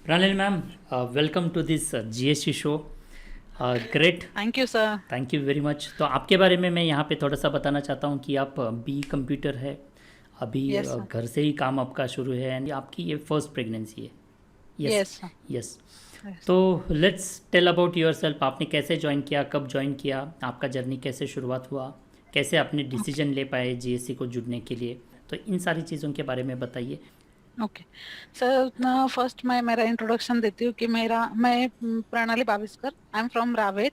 Pranil ma'am, welcome to this GST show. Great, thank you sir. Thank you very much. तो आपके बारे में मैं यहाँ पे थोड़ा सा बताना चाहता हूँ कि आप बी कंप्यूटर है, अभी यस सर। घर से ही काम आपका शुरू है एंड आपकी ये फर्स्ट प्रेगनेंसी है। Yes, yes sir. Yes. Yes. तो let's tell about yourself. आपने कैसे ज्वाइन किया, कब ज्वाइन किया, आपका जर्नी कैसे शुरुआत हुआ, कैसे आपने ओके। डिसीजन ले पाए जीएससी को जुड़ने के लिए, तो इन सारी चीज़ों के बारे में बताइए। ओके सर, ना फर्स्ट मैं मेरा इंट्रोडक्शन देती हूँ कि मैं Pranali Baviskar, I am from Ravet.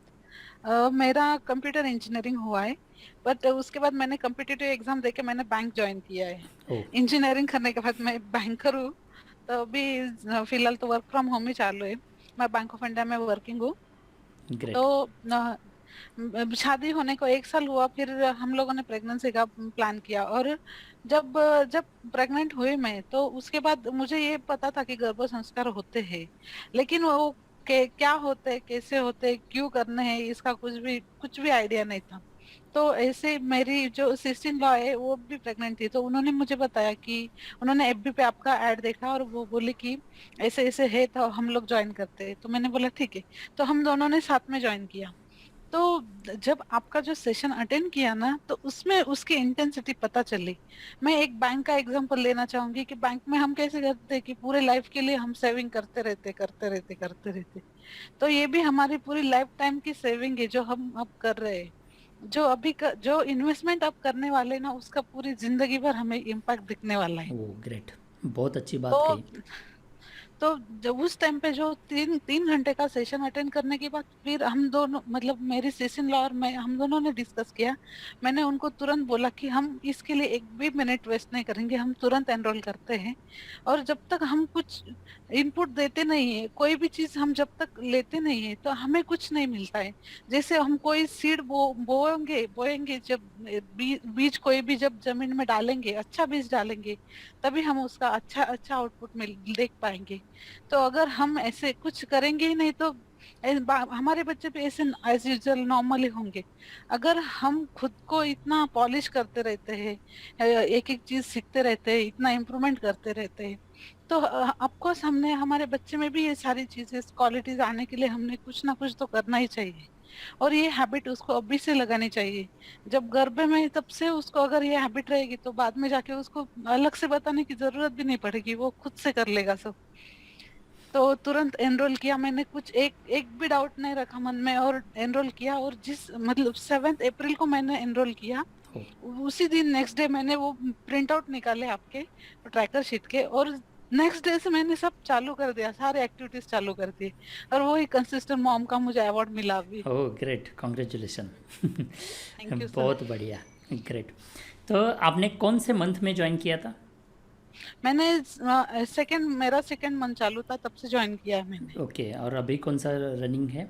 मेरा कंप्यूटर इंजीनियरिंग हुआ है, बट उसके बाद मैंने कम्पिटिटिव एग्जाम देके मैंने बैंक ज्वाइन किया है। ओह, इंजीनियरिंग करने के बाद मैं बैंकर हूँ। तो अभी फिलहाल तो वर्क फ्रॉम होम ही चालू है। मैं बैंक ऑफ इंडिया में वर्किंग हूँ। ग्रेट। तो शादी होने को 1 साल हुआ, फिर हम लोगों ने प्रेगनेंसी का प्लान किया। और जब जब प्रेग्नेंट हुई मैं, तो उसके बाद मुझे ये पता था कि गर्भ संस्कार होते हैं, लेकिन वो क्या होते, कैसे होते, क्यों करने हैं, इसका कुछ भी आइडिया नहीं था। तो ऐसे मेरी जो सिस्टर इन लॉ है वो भी प्रेग्नेंट थी, तो उन्होंने मुझे बताया कि उन्होंने एफबी पे आपका ऐड देखा और वो बोले कि ऐसे ऐसे है, तो हम लोग ज्वाइन करते हैं। तो मैंने बोला ठीक है। तो हम दोनों ने साथ में ज्वाइन किया। तो जब आपका जो सेशन अटेंड किया ना, तो उसमें उसकी इंटेंसिटी पता चली। मैं एक बैंक का एग्जांपल लेना चाहूंगी कि बैंक में हम कैसे करते हैं कि पूरे लाइफ के लिए हम सेविंग करते रहते करते रहते करते रहते। तो ये भी हमारी पूरी लाइफ टाइम की सेविंग है जो हम अब कर रहे हैं। जो इन्वेस्टमेंट आप करने वाले हैं ना, उसका पूरी जिंदगी भर हमें इम्पैक्ट दिखने वाला है। ओह ग्रेट, बहुत अच्छी बात तो कही। तो जब उस टाइम पे जो 3 3 घंटे का सेशन अटेंड करने के बाद, फिर हम दोनों, मतलब मेरी सिस्टर इन लॉ और मैं, हम दोनों ने डिस्कस किया। मैंने उनको तुरंत बोला कि हम इसके लिए एक भी मिनट वेस्ट नहीं करेंगे, हम तुरंत एनरोल करते हैं। और जब तक हम कुछ इनपुट देते नहीं है, कोई भी चीज हम जब तक लेते नहीं है, तो हमें कुछ नहीं मिलता है। जैसे हम कोई सीड बोएंगे बोएंगे, जब बीज कोई भी जब जमीन में डालेंगे, अच्छा बीज डालेंगे, तभी हम उसका अच्छा अच्छा आउटपुट मिल देख पाएंगे। तो अगर हम ऐसे कुछ करेंगे ही नहीं, तो हमारे बच्चे भी ऐसे एज यूजुअल नॉर्मली होंगे। अगर हम खुद को इतना पॉलिश करते रहते हैं, एक एक चीज सीखते रहते हैं, इतना इम्प्रूवमेंट करते रहते हैं, तो ऑफकोर्स हमने हमारे बच्चे में भी ये सारी चीजें क्वालिटीज आने के लिए हमने कुछ ना कुछ तो करना ही चाहिए। और ये हैबिट उसको अभी से लगानी चाहिए। जब गर्भ में है तब से उसको अगर ये हैबिट रहेगी, तो बाद में जाके उसको अलग से बताने की जरूरत भी नहीं पड़ेगी, वो खुद से कर लेगा सब। तो तुरंत एनरोल किया मैंने, कुछ एक एक भी डाउट नहीं रखा मन में, और एनरोल किया। और जिस मतलब 7 अप्रैल को मैंने एनरोल किया, ओह, उसी दिन नेक्स्ट डे मैंने वो प्रिंट आउट निकाले आपके ट्रैकर शीट के, और नेक्स्ट डे से मैंने सब चालू कर दिया, सारे एक्टिविटीज चालू कर दी। और वही कंसिस्टेंट मॉम का मुझे अवार्ड मिला अभी। Oh great, congratulations. Thank you sir. बहुत बढ़िया, ग्रेट। तो आपने कौन से मंथ में ज्वाइन किया था? मैंने मेरा सेकंड मंथ चालू था, तब से ज्वाइन किया है मैंने। ओके, और अभी कौन सा रनिंग है?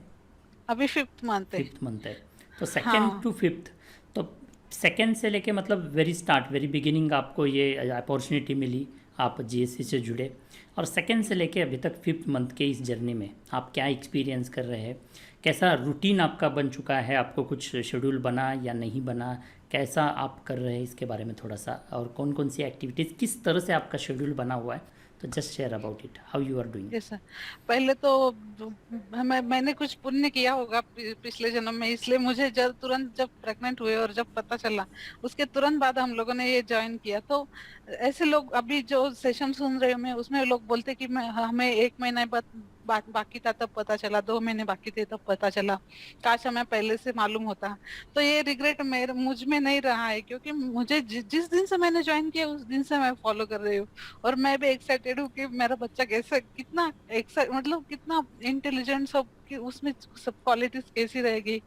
अभी 5th मंथ है। फिफ्थ मंथ है। तो सेकेंड हाँ। टू फिफ्थ, तो सेकेंड से लेके मतलब वेरी स्टार्ट, वेरी बिगिनिंग आपको ये अपॉर्चुनिटी मिली, आप जीएससी से जुड़े, और सेकेंड से लेके अभी तक फिफ्थ मंथ के इस जर्नी में आप क्या एक्सपीरियंस कर रहे हैं? कैसा रूटीन आपका बन चुका है? आपको कुछ शेड्यूल बना या नहीं बना? कैसा आप कर रहे हैं इसके बारे में थोड़ा सा, और कौन कौन सी एक्टिविटीज़, किस तरह से आपका शेड्यूल बना हुआ है? तो just share about it, how you are doing. Yes sir. पहले तो मैंने कुछ पुण्य किया होगा पिछले जन्म में, इसलिए मुझे जब तुरंत जब प्रेग्नेंट हुए और जब पता चला, उसके तुरंत बाद हम लोगों ने ये ज्वाइन किया। तो ऐसे लोग अभी जो सेशन सुन रहे हो मैं, उसमें लोग बोलते कि मैं हमें 1 महीना बाकी था तब पता चला, 2 महीने बाकी थे तब पता चला, काश हमें पहले से मालूम होता। तो ये रिग्रेट मेरे मुझ में नहीं रहा है, क्योंकि मुझे जिस दिन से मैंने ज्वाइन किया उस दिन से मैं फॉलो कर रही हूँ। और मैं भी एक्साइटेड हूँ कि मेरा बच्चा कैसे, कितना मतलब कितना इंटेलिजेंट, सब कि उसमें सब क्वालिटीज कैसी रहेगी,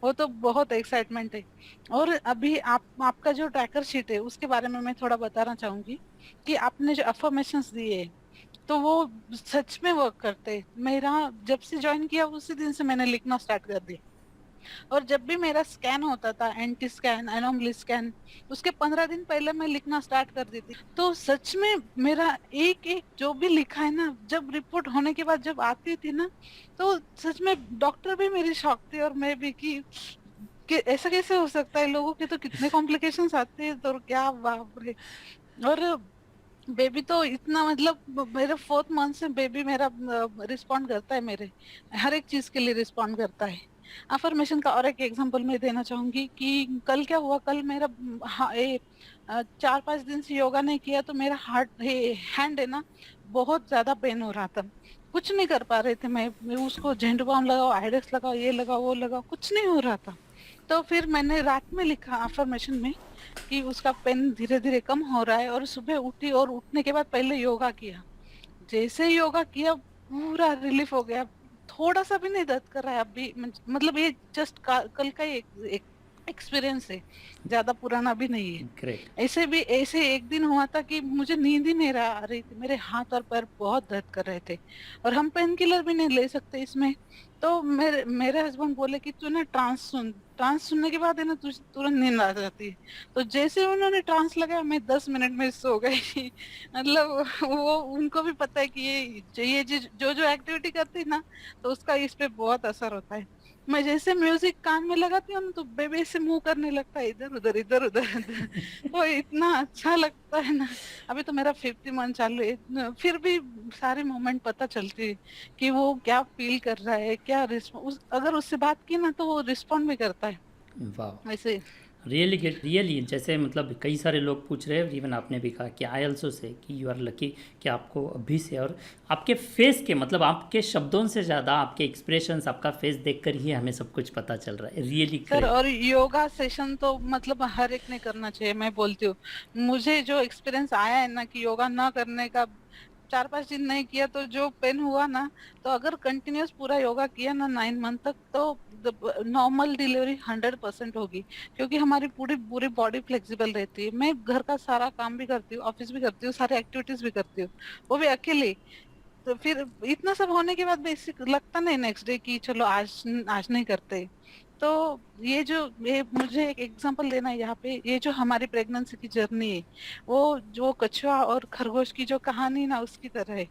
वो तो बहुत एक्साइटमेंट है। और अभी आपका जो ट्रैकर शीट है उसके बारे में मैं थोड़ा बताना चाहूंगी कि आपने जो अफर्मेशंस दिए, तो वो सच में वर्क करते हैं। मेरा जब से ज्वाइन किया उसी दिन से मैंने लिखना स्टार्ट कर दिया। और जब भी मेरा स्कैन होता था, एंटी स्कैन, एनोमली स्कैन, उसके 15 दिन पहले मैं लिखना स्टार्ट कर देती। तो सच में मेरा एक एक जो भी लिखा है ना, जब रिपोर्ट होने के बाद जब आती थी ना, तो सच में डॉक्टर भी मेरी शॉक थी और मैं भी कि ऐसा कैसे हो सकता है, लोगों के तो कितने कॉम्प्लिकेशंस आते हैं, तो क्या बाप रे। और बेबी तो इतना मतलब मेरे 4th मंथ से बेबी मेरा रिस्पॉन्ड करता है, मेरे हर एक चीज के लिए रिस्पॉन्ड करता है। अफर्मेशन का और एक एग्जांपल मैं देना चाहूंगी कि कल क्या हुआ, कल मेरा 4-5 दिन से योगा नहीं किया तो मेरा हैंड है ना, बहुत ज्यादा पेन हो रहा था। कुछ नहीं कर पा रहे थे, मैं उसको झंडू बाम लगाओ, आइडेक्स लगाओ, ये लगाओ वो लगाओ, कुछ नहीं हो रहा था। तो फिर मैंने रात में लिखा अफर्मेशन में कि उसका पेन धीरे धीरे कम हो रहा है, और सुबह उठी और उठने के बाद पहले योगा किया। जैसे ही योगा किया पूरा रिलीफ हो गया, थोड़ा सा भी नहीं दर्द कर रहा है अभी। मतलब ये जस्ट कल का ही एक एक्सपीरियंस है, ज्यादा पुराना भी नहीं है। ग्रेट। ऐसे एक दिन हुआ था कि मुझे नींद ही नहीं आ रही थी, मेरे हाथ और पैर बहुत दर्द कर रहे थे, और हम पेन किलर भी नहीं ले सकते इसमें। तो मेरे हस्बैंड बोले कि तू ना ट्रांस सुन, ट्रांस सुनने के बाद है ना तुझे तुरंत नींद आ जाती है। तो जैसे उन्होंने ट्रांस लगाया, मैं 10 मिनट में सो गई। मतलब वो उनको भी पता है कि ये जो जो एक्टिविटी करती है ना, तो उसका इस पे बहुत असर होता है। मैं जैसे म्यूजिक कान में लगाती हूँ ना, तो बेबी से मुंह करने लगता है इधर उधर इधर उधर इधर। तो इतना अच्छा लगता है ना। अभी तो मेरा 5th मंथ चालू है, फिर भी सारे मोमेंट पता चलती है कि वो क्या फील कर रहा है, क्या अगर उससे बात की ना तो वो रिस्पॉन्ड भी करता है वाह। वैसे। रियली जैसे मतलब कई सारे लोग पूछ रहे हैं, इवन आपने भी कहा कि आई ऑल्सो से कि यू आर लकी कि आपको अभी से, और आपके फेस के मतलब आपके शब्दों से ज़्यादा आपके एक्सप्रेशंस, आपका फेस देखकर ही हमें सब कुछ पता चल रहा है। Really sir, great. और योगा सेशन तो मतलब हर एक ने करना चाहिए, मैं बोलती हूँ। मुझे जो एक्सपीरियंस आया है ना कि योगा ना करने का, 4-5 दिन नहीं किया तो जो पेन हुआ ना, तो अगर कंटिन्यूस पूरा योगा किया ना 9 मंथ तक, तो नॉर्मल डिलीवरी 100% होगी। क्योंकि हमारी पूरी पूरी बॉडी फ्लेक्सिबल रहती है। मैं घर का सारा काम भी करती हूँ, ऑफिस भी करती हूँ, सारी एक्टिविटीज भी करती हूँ, वो भी अकेले। तो फिर इतना सब होने के बाद बेसिक लगता नहीं नेक्स्ट डे कि चलो आज आज नहीं करते। तो ये मुझे एक एग्जांपल देना है यहाँ पे, ये जो हमारी प्रेगनेंसी की जर्नी है, वो जो कछुआ और खरगोश की जो कहानी ना, उसकी तरह है।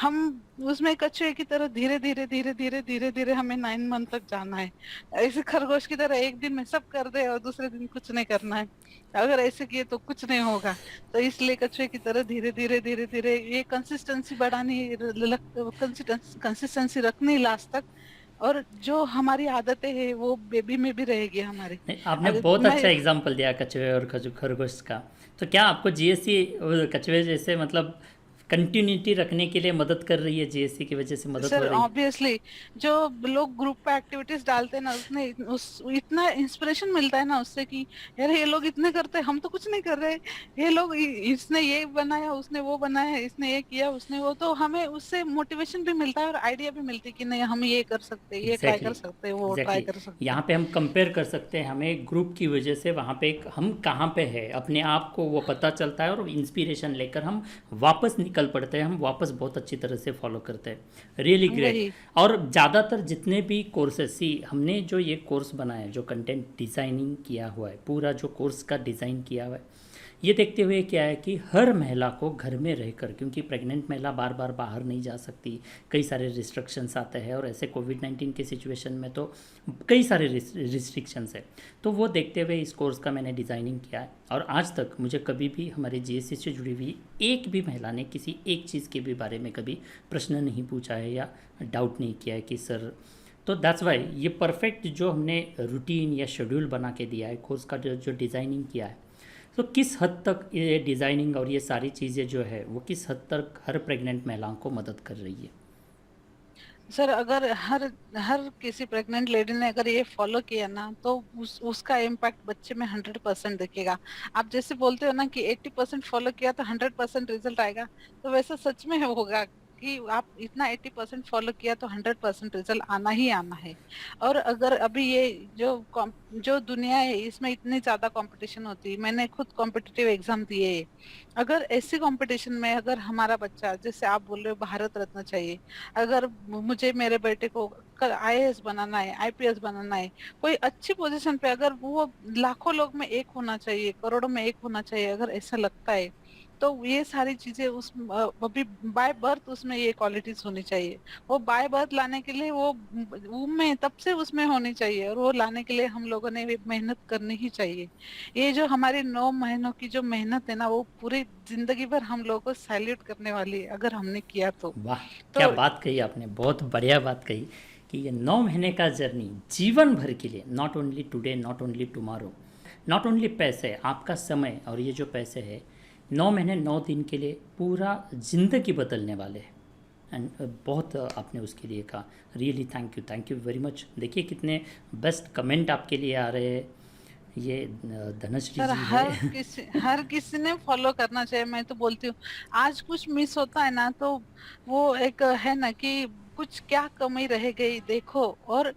हम उसमें कछुए की तरह धीरे धीरे धीरे धीरे धीरे धीरे हमें 9 मंथ तक जाना है। ऐसे खरगोश की तरह एक दिन में सब कर दे और दूसरे दिन कुछ नहीं करना है। अगर ऐसे किए तो कुछ नहीं होगा। तो इसलिए कछुए की तरह धीरे धीरे धीरे धीरे ये कंसिस्टेंसी बढ़ानी, कंसिस्टेंसी रखनी लास्ट तक। और जो हमारी आदतें हैं वो बेबी में भी रहेगी हमारे। नहीं, आपने अगर बहुत मैं अच्छा एग्जांपल दिया कछुए और खरगोश का। तो क्या आपको जीएससी कछुए जैसे मतलब कंटिन्यूटी रखने के लिए मदद कर रही है, जीएससी की वजह से मदद हो सर रही है? ऑब्वियसली जो लोग ग्रुप पे एक्टिविटीज डालते हैं ना, उसने उस इतना इंस्पिरेशन मिलता है ना उससे कि यार ये लोग इतने करते हैं, हम तो कुछ नहीं कर रहे। ये लोग इसने ये बनाया, उसने वो बनाया, इसने ये किया, उसने वो, तो हमें उससे मोटिवेशन भी मिलता है और आइडिया भी मिलती है कि नहीं हम ये कर सकते हैं, ये ट्राई एग्जैक्टली कर सकते हैं, वो ट्राई एग्जैक्टली। कर सकते हैं। यहाँ पे हम कंपेयर कर सकते हैं, हमें ग्रुप की वजह से वहाँ पे हम कहाँ पे है अपने आप को वो पता चलता है, और इंस्पिरेशन लेकर हम वापस निकल पड़ते हैं, हम वापस बहुत अच्छी तरह से फॉलो करते हैं। Really great. वही। और ज़्यादातर जितने भी कोर्सेस, सी हमने जो ये कोर्स बनाया, जो कंटेंट डिज़ाइनिंग किया हुआ है, पूरा जो कोर्स का डिज़ाइन किया हुआ है, ये देखते हुए क्या है कि हर महिला को घर में रहकर, क्योंकि प्रेग्नेंट महिला बार बार बाहर नहीं जा सकती, कई सारे रिस्ट्रिक्शंस आते हैं, और ऐसे कोविड-19 के सिचुएशन में तो कई सारे रिस्ट्रिक्शंस है। तो वो देखते हुए इस कोर्स का मैंने डिज़ाइनिंग किया है, और आज तक मुझे कभी भी हमारे जीएससी से जुड़ी हुई एक भी महिला ने किसी एक चीज़ के भी बारे में कभी प्रश्न नहीं पूछा है या डाउट नहीं किया है कि सर। तो दैट्स वाई ये परफेक्ट जो हमने रूटीन या शेड्यूल बना के दिया है, कोर्स का जो डिज़ाइनिंग किया है, तो किस हद तक ये डिज़ाइनिंग और ये सारी चीज़ें जो है वो किस हद तक हर प्रेग्नेंट महिलाओं को मदद कर रही है? सर, अगर हर हर किसी प्रेग्नेंट लेडी ने अगर ये फॉलो किया ना, तो उसका इम्पैक्ट बच्चे में 100% दिखेगा। आप जैसे बोलते हो ना कि 80% फॉलो किया तो 100% रिजल्ट आएगा, तो वैसा सच में होगा कि आप इतना 80% फॉलो किया तो 100% रिजल्ट आना ही आना है। और अगर अभी ये जो दुनिया है, इसमें इतनी ज्यादा कंपटीशन होती है, मैंने खुद कॉम्पिटिटिव एग्जाम दिए है। अगर ऐसी कंपटीशन में अगर हमारा बच्चा, जैसे आप बोल रहे हो भारत रत्न चाहिए, अगर मुझे मेरे बेटे को आईएएस बनाना है, आईपीएस बनाना है, कोई अच्छी पोजीशन पे, अगर वो लाखों लोग में एक होना चाहिए, करोड़ों में एक होना चाहिए, अगर ऐसा लगता है, तो ये सारी चीजें उस अभी बाय बर्थ उसमें ये क्वालिटीज होनी चाहिए। वो बाय बर्थ लाने के लिए वो वूम में तब से उसमें होनी चाहिए, और वो लाने के लिए हम लोगों ने भी मेहनत करनी ही चाहिए। ये जो हमारी 9 महीनों की जो मेहनत है ना, वो पूरी जिंदगी भर हम लोगों को सैल्यूट करने वाली है अगर हमने किया तो। वाह, क्या तो बात कही आपने, बहुत बढ़िया बात कही कि ये 9 महीने का जर्नी जीवन भर के लिए, not only today, not only tomorrow, not only पैसे, आपका समय और ये जो पैसे है 9 महीने 9 दिन के लिए पूरा ज़िंदगी बदलने वाले हैं। एंड बहुत आपने उसके लिए कहा, really thank you very much. देखिए कितने बेस्ट कमेंट आपके लिए आ रहे हैं। ये धनश्री सर, जी है। हर किसी ने फॉलो करना चाहिए, मैं तो बोलती हूँ। आज कुछ मिस होता है ना, तो वो एक है ना कि कुछ क्या कमी रह गई देखो, और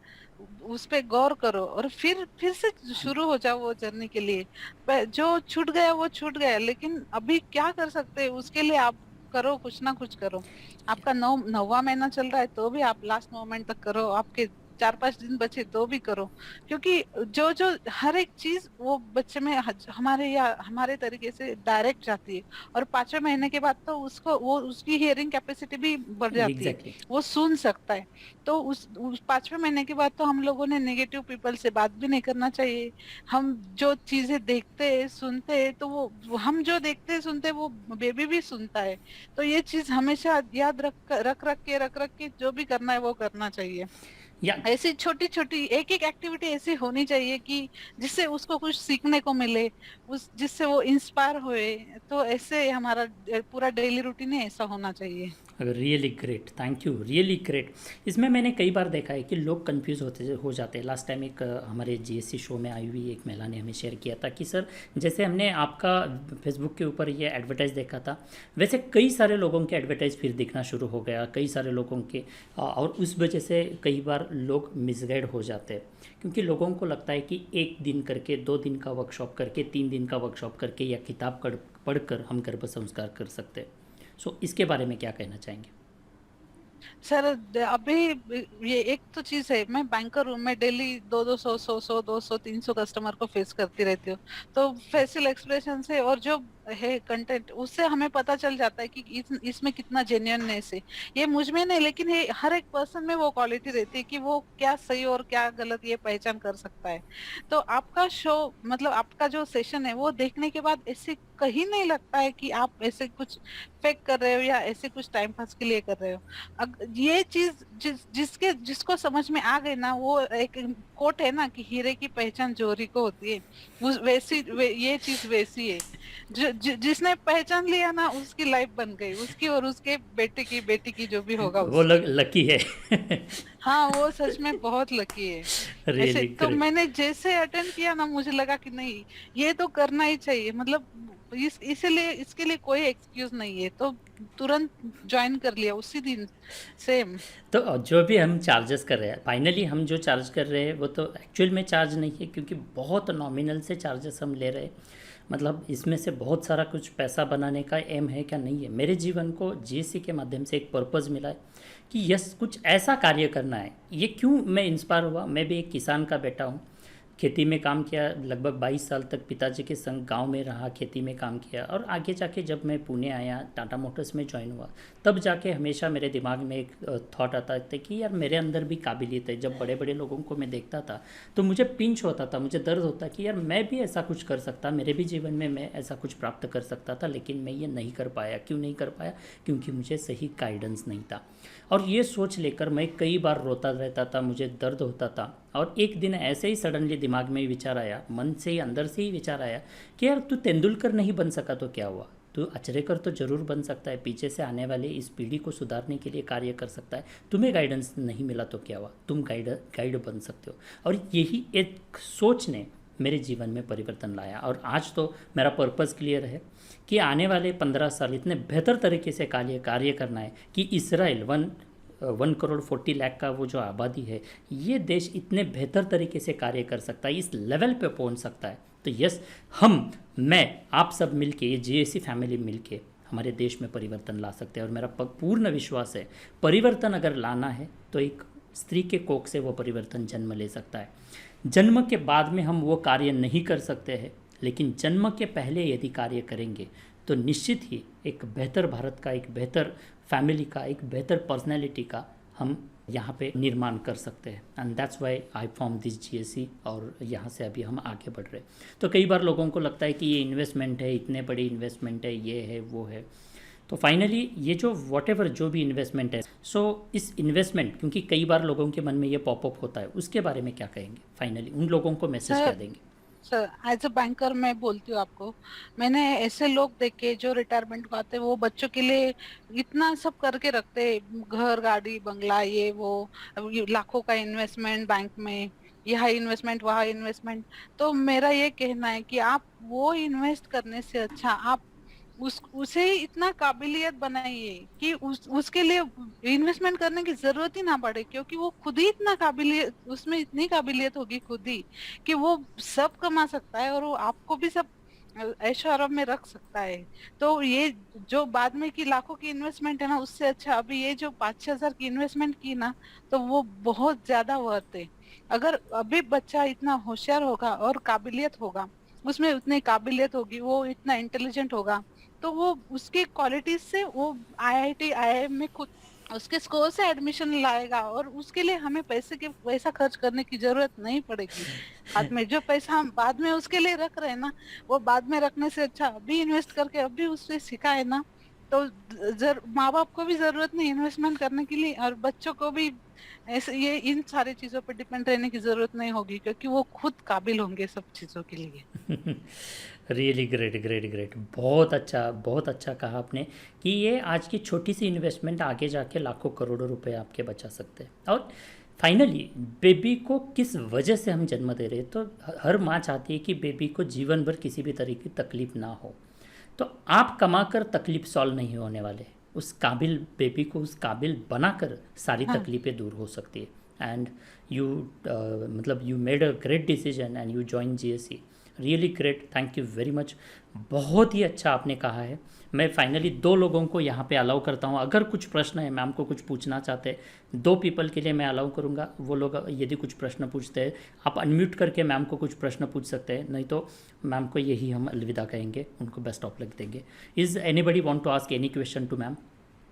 उस पे गौर करो, और फिर से शुरू हो जाओ वो जर्नी के लिए। जो छूट गया वो छूट गया, लेकिन अभी क्या कर सकते हैं उसके लिए आप करो, कुछ ना कुछ करो। आपका 9वां महीना चल रहा है तो भी आप लास्ट मोमेंट तक करो, आपके 4-5 दिन बचे तो भी करो। क्योंकि जो जो हर एक चीज वो बच्चे में हमारे या हमारे तरीके से डायरेक्ट जाती है, और 5वें महीने के बाद तो उसको वो उसकी हियरिंग कैपेसिटी भी बढ़ जाती है, एग्जैक्टली। वो सुन सकता है। तो उस 5वें महीने के बाद तो हम लोगों ने नेगेटिव पीपल से बात भी नहीं करना चाहिए। हम जो चीजें देखते हैं सुनते हैं, तो वो हम जो देखते हैं सुनते हैं वो बेबी भी सुनता है। तो ये चीज हमेशा याद रख के जो भी करना है वो करना चाहिए। या ऐसी छोटी छोटी एक एक एक्टिविटी ऐसी होनी चाहिए कि जिससे उसको कुछ सीखने को मिले, उस जिससे वो इंस्पायर होए। तो ऐसे हमारा पूरा डेली रूटीन है, ऐसा होना चाहिए। Really great, thank you, really great. इसमें मैंने कई बार देखा है कि लोग कंफ्यूज होते हो जाते हैं। लास्ट टाइम एक हमारे जीएससी शो में आई हुई एक महिला ने हमें शेयर किया था कि सर, जैसे हमने आपका फेसबुक के ऊपर ये एडवर्टाइज देखा था, वैसे कई सारे लोगों के एडवर्टाइज फिर दिखना शुरू हो गया, कई सारे लोगों के, और उस वजह से कई बार लोग मिसगाइड हो जाते हैं। क्योंकि लोगों को लगता है कि 1 दिन करके, 2 दिन का वर्कशॉप करके, 3 दिन का वर्कशॉप करके या किताब पढ़कर हम गर्भ संस्कार कर सकते हैं। सो इसके बारे में क्या कहना चाहेंगे? सर, अभी ये एक तो चीज है, मैं बैंकर हूँ, मैं डेली 200 200 300 कस्टमर को फेस करती रहती हूँ। तो फेशियल एक्सप्रेशन से और जो है कंटेंट, उससे हमें पता चल जाता है कि इसमें कितना जेन्युइननेस है। ये मुझ में नहीं, लेकिन ये हर एक पर्सन में वो क्वालिटी रहती है कि वो क्या सही और क्या गलत ये पहचान कर सकता है। तो आपका शो, मतलब आपका जो सेशन है वो देखने के बाद ऐसे कहीं नहीं लगता है कि आप ऐसे कुछ फेक कर रहे हो या ऐसे कुछ टाइम पास के लिए कर रहे हो। ये चीज जिसको समझ में आ गई ना, वो एक कोट है ना कि हीरे की पहचान जोहरी को होती है। ये चीज वैसी है। जिसने पहचान लिया ना, उसकी लाइफ बन गई, उसकी और उसके बेटे की जो भी होगा वो उसकी। लकी है। हाँ, वो सच में बहुत लकी है। ऐसे रियली तो ग्रेट। मैंने जैसे अटेंड किया ना, मुझे लगा कि नहीं, ये तो करना ही चाहिए। मतलब इसीलिए इसके लिए कोई एक्सक्यूज नहीं है, तो तुरंत ज्वाइन कर लिया उसी दिन, सेम। तो जो भी हम चार्जेस कर रहे हैं, फाइनली हम जो चार्ज कर रहे हैं वो तो एक्चुअल में चार्ज नहीं है, क्योंकि बहुत नॉमिनल से चार्जेस हम ले रहे हैं। मतलब इसमें से बहुत सारा कुछ पैसा बनाने का एम है क्या? नहीं है। मेरे जीवन को जीएससी के माध्यम से एक पर्पज़ मिला है कि यस, कुछ ऐसा कार्य करना है। ये क्यों मैं इंस्पायर हुआ, मैं भी एक किसान का बेटा हूँ। खेती में काम किया, लगभग 22 साल तक पिताजी के संग गांव में रहा, खेती में काम किया, और आगे जाके जब मैं पुणे आया, टाटा मोटर्स में ज्वाइन हुआ, तब जाके हमेशा मेरे दिमाग में एक थॉट आता था कि यार मेरे अंदर भी काबिलियत है। जब बड़े बड़े लोगों को मैं देखता था तो मुझे पिंच होता था, मुझे दर्द होता कि यार मैं भी ऐसा कुछ कर सकता, मेरे भी जीवन में मैं ऐसा कुछ प्राप्त कर सकता था, लेकिन मैं ये नहीं कर पाया। क्यों नहीं कर पाया? क्योंकि मुझे सही गाइडेंस नहीं था। और ये सोच लेकर मैं कई बार रोता रहता था, मुझे दर्द होता था। और एक दिन ऐसे ही सडनली दिमाग में विचार आया, मन से ही, अंदर से ही विचार आया कि यार तू तेंदुलकर नहीं बन सका तो क्या हुआ, तू अचरेकर तो जरूर बन सकता है, पीछे से आने वाले इस पीढ़ी को सुधारने के लिए कार्य कर सकता है। तुम्हें गाइडेंस नहीं मिला तो क्या हुआ, तुम गाइड बन सकते हो। और यही एक सोच ने मेरे जीवन में परिवर्तन लाया, और आज तो मेरा पर्पज़ क्लियर है कि आने वाले 15 साल इतने बेहतर तरीके से कार्य करना है कि इसराइल 1 करोड़ 40 लाख का वो जो आबादी है, ये देश इतने बेहतर तरीके से कार्य कर सकता है, इस लेवल पे पहुंच सकता है। तो यस, मैं आप सब मिलके, ये जीएससी फैमिली मिलके हमारे देश में परिवर्तन ला सकते हैं। और मेरा पूर्ण विश्वास है, परिवर्तन अगर लाना है तो एक स्त्री के कोख से वो परिवर्तन जन्म ले सकता है। जन्म के बाद में हम वो कार्य नहीं कर सकते हैं, लेकिन जन्म के पहले यदि कार्य करेंगे तो निश्चित ही एक बेहतर भारत का, एक बेहतर फैमिली का, एक बेहतर पर्सनैलिटी का हम यहाँ पे निर्माण कर सकते हैं। And that's why I form this GSC, और यहाँ से अभी हम आगे बढ़ रहे हैं। तो कई बार लोगों को लगता है कि ये इन्वेस्टमेंट है, इतने बड़ी इन्वेस्टमेंट है, ये है वो है। तो फाइनली ये जो वॉटेवर जो भी इन्वेस्टमेंट है, सो इस इन्वेस्टमेंट, क्योंकि कई बार लोगों के मन में ये पॉपअप होता है, उसके बारे में क्या कहेंगे? फाइनली उन लोगों को मैसेज क्या सर देंगे? सर एज अ बैंकर मैं बोलती हूँ आपको, मैंने ऐसे लोग देखे जो रिटायरमेंट को आते, वो बच्चों के लिए इतना सब करके रखते, घर गाड़ी बंगला ये वो, अब ये लाखों का इन्वेस्टमेंट बैंक में, यहाँ इन्वेस्टमेंट वहाँ इन्वेस्टमेंट। तो मेरा ये कहना है कि आप वो इन्वेस्ट करने से अच्छा आप उसे इतना काबिलियत बनाइए कि उसके लिए इन्वेस्टमेंट करने की जरूरत ही ना पड़े, क्योंकि वो खुद ही इतना काबिलियत, उसमें इतनी काबिलियत होगी खुद ही कि वो सब कमा सकता है और वो आपको भी सब ऐशो आराम में रख सकता है। तो ये जो बाद में की लाखों की इन्वेस्टमेंट है ना, उससे अच्छा अभी ये जो 5-6 हजार की इन्वेस्टमेंट की ना, तो वो बहुत ज्यादा वर्थ है। अगर अभी बच्चा इतना होशियार होगा और काबिलियत होगा, उसमें उतनी काबिलियत होगी, वो इतना इंटेलिजेंट होगा, तो वो उसकी क्वालिटीज से वो आईआईटी आईआईएम में खुद उसके स्कोर से एडमिशन लाएगा, और उसके लिए हमें पैसा खर्च करने की जरूरत नहीं पड़ेगी। बाद में जो पैसा हम बाद में उसके लिए रख रहे हैं ना, वो बाद में रखने से अच्छा अभी इन्वेस्ट करके अभी उससे सिखाए ना, तो माँ बाप को भी जरूरत नहीं इन्वेस्टमेंट करने के लिए, और बच्चों को भी ऐसे ये इन सारी चीजों पर डिपेंड रहने की जरूरत नहीं होगी, क्योंकि वो खुद काबिल होंगे सब चीजों के लिए। रियली ग्रेट ग्रेट ग्रेट, बहुत अच्छा कहा आपने कि ये आज की छोटी सी इन्वेस्टमेंट आगे जाके लाखों करोड़ों रुपए आपके बचा सकते हैं। और फाइनली बेबी को किस वजह से हम जन्म दे रहे हैं, तो हर माँ चाहती है कि बेबी को जीवन भर किसी भी तरह की तकलीफ ना हो। तो आप कमाकर तकलीफ सॉल्व नहीं होने वाले, उस काबिल बेबी को उस काबिल बनाकर सारी हाँ तकलीफ़ें दूर हो सकती है। एंड यू मतलब you made a great decision and you join GSC, really great, thank you very much. बहुत ही अच्छा आपने कहा है। मैं फाइनली 2 लोगों को यहाँ पे अलाउ करता हूँ, अगर कुछ प्रश्न है, मैम को कुछ पूछना चाहते हैं, 2 पीपल के लिए मैं अलाउ करूँगा। वो लोग यदि कुछ प्रश्न पूछते हैं, आप अनम्यूट करके मैम को कुछ प्रश्न पूछ सकते हैं, नहीं तो मैम को यही हम अलविदा कहेंगे, उनको बेस्ट ऑफ लक देंगे। Is anybody want to ask any question to ma'am?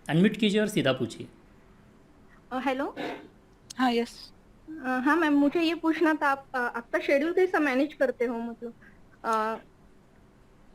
Unmute कीजिए और सीधा पूछिए। हेलो। हाँ यस। हाँ मैम, मुझे ये पूछना था, आप आपका शेड्यूल कैसा मैनेज करते हो, मतलब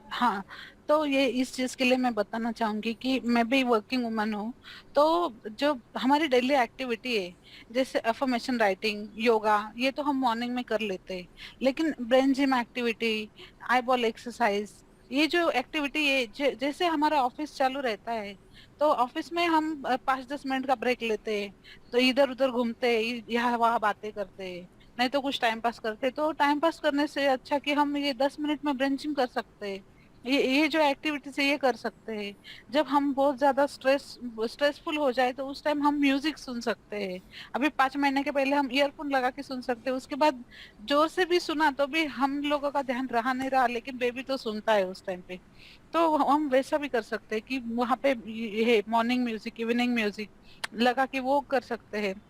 हाँ, तो ये इस चीज के लिए मैं बताना चाहूंगी कि मैं भी वर्किंग वुमन हूँ। तो जो हमारी डेली एक्टिविटी है, जैसे अफर्मेशन राइटिंग, योगा, ये तो हम मॉर्निंग में कर लेते हैं, लेकिन brain gym activity, eye ball exercise, ये जो एक्टिविटी है, जैसे हमारा ऑफिस चालू रहता है, तो ऑफिस में हम 5-10 मिनट का ब्रेक लेते हैं, तो इधर उधर घूमते हैं, यहाँ वहाँ बातें करते हैं, नहीं तो कुछ टाइम पास करते। तो टाइम पास करने से अच्छा कि हम ये 10 मिनट में ब्रेन जिम कर सकते हैं, ये जो एक्टिविटीज है ये कर सकते हैं। जब हम बहुत ज्यादा स्ट्रेसफुल हो जाए, तो उस टाइम हम म्यूजिक सुन सकते हैं। अभी 5 महीने के पहले हम ईयरफोन लगा के सुन सकते हैं, उसके बाद जोर से भी सुना तो भी हम लोगों का ध्यान रहा नहीं रहा, लेकिन बेबी तो सुनता है उस टाइम पे। तो हम वैसा भी कर सकते हैं कि वहाँ पे ये मॉर्निंग म्यूजिक, इवनिंग म्यूजिक लगा के वो कर सकते हैं।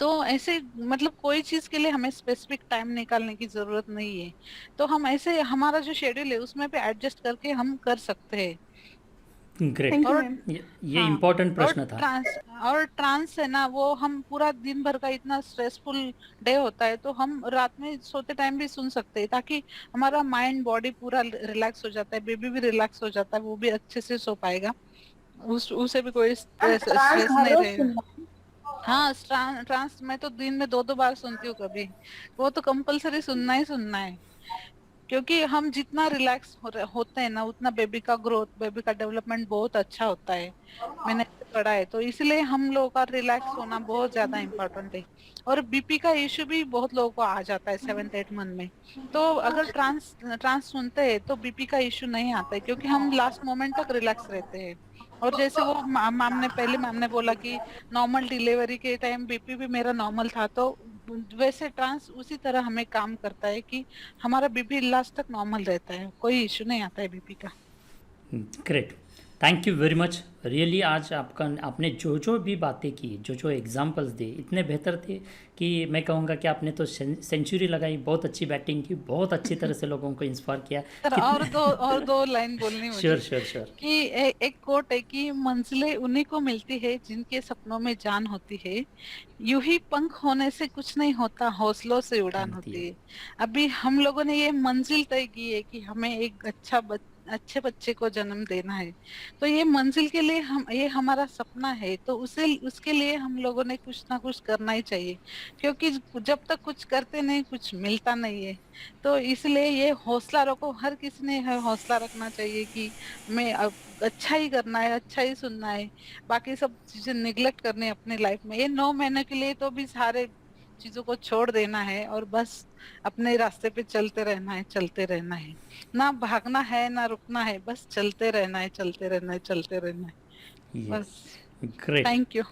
तो ऐसे मतलब कोई चीज के लिए हमें स्पेसिफिक टाइम निकालने की जरूरत नहीं है, तो हम ऐसे हमारा जो शेड्यूल है उसमें पे एडजस्ट करके हम कर सकते हैं। ग्रेट, थैंक यू और मैम। ये हाँ, इम्पोर्टेंट और प्रश्न था। ट्रांस है ना, वो हम पूरा दिन भर का इतना स्ट्रेसफुल डे होता है, तो हम रात में सोते टाइम भी सुन सकते हैं, ताकि हमारा माइंड बॉडी पूरा रिलैक्स हो जाता है, बेबी भी रिलैक्स हो जाता है, वो भी अच्छे से सो पाएगा, उसे भी कोई स्ट्रेस नहीं रहेगा। हाँ, ट्रांस मैं तो दिन में 2-2 बार सुनती हूँ कभी, वो तो कंपलसरी सुनना ही सुनना है, क्योंकि हम जितना रिलैक्स होते हैं ना, उतना बेबी का ग्रोथ, बेबी का डेवलपमेंट बहुत अच्छा होता है, मैंने पढ़ा है। तो इसलिए हम लोगों का रिलैक्स होना बहुत ज्यादा इम्पोर्टेंट है। और बीपी का इश्यू भी बहुत लोगों को आ जाता है 7-8 मंथ में, तो अगर ट्रांस ट्रांस सुनते हैं तो बीपी का इश्यू नहीं आता है, क्योंकि हम लास्ट मोमेंट तक रिलैक्स रहते हैं। और जैसे वो मैम ने बोला कि नॉर्मल डिलीवरी के टाइम बीपी भी मेरा नॉर्मल था, तो वैसे ट्रांस उसी तरह हमें काम करता है कि हमारा बीपी लास्ट तक नॉर्मल रहता है, कोई इश्यू नहीं आता है बीपी का। Great, thank you very much. Really आज आपने जो भी बातें की, जो एग्जांपल्स दिए, इतने बेहतर थे कि मैं कहूँगा कि आपने तो सेंचुरी लगाई, बहुत अच्छी बैटिंग की, बहुत अच्छी तरह से लोगों को इंस्पायर किया। सर और दो लाइन बोलनी श्योर मुझे श्योर श्योर। कि एक कोट है कि मंजिलें उन्हीं को मिलती है जिनके सपनों में जान होती है, यूं ही पंख होने से कुछ नहीं होता, हौसलों से उड़ान मिलती होती है। है। अभी हम लोगों ने ये मंजिल तय की है कि हमें एक अच्छे बच्चे को जन्म देना है। तो ये मंजिल के लिए ये हमारा सपना है, तो उसे उसके लिए हम लोगों ने कुछ ना कुछ करना ही चाहिए, क्योंकि जब तक कुछ करते नहीं कुछ मिलता नहीं है। तो इसलिए ये हौसला रखो, हर किसी ने हौसला रखना चाहिए कि मैं अब अच्छा ही करना है, अच्छा ही सुनना है, बाकी सब चीजें निगलेक्ट करनी है अपनी लाइफ में। ये 9 महीने के लिए तो भी सारे चीजों को छोड़ देना है और बस अपने रास्ते पे चलते रहना है, चलते रहना है, ना भागना है ना रुकना है, बस चलते रहना है, चलते रहना है, चलते रहना है, यस, बस। great. Thank you.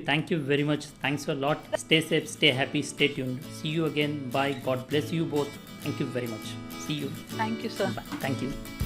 Thank you very much. Thanks a lot. Stay safe, stay happy, stay tuned. See you again. Bye. God bless you both. Thank you very much. See you. Thank you sir. Bye. Thank you.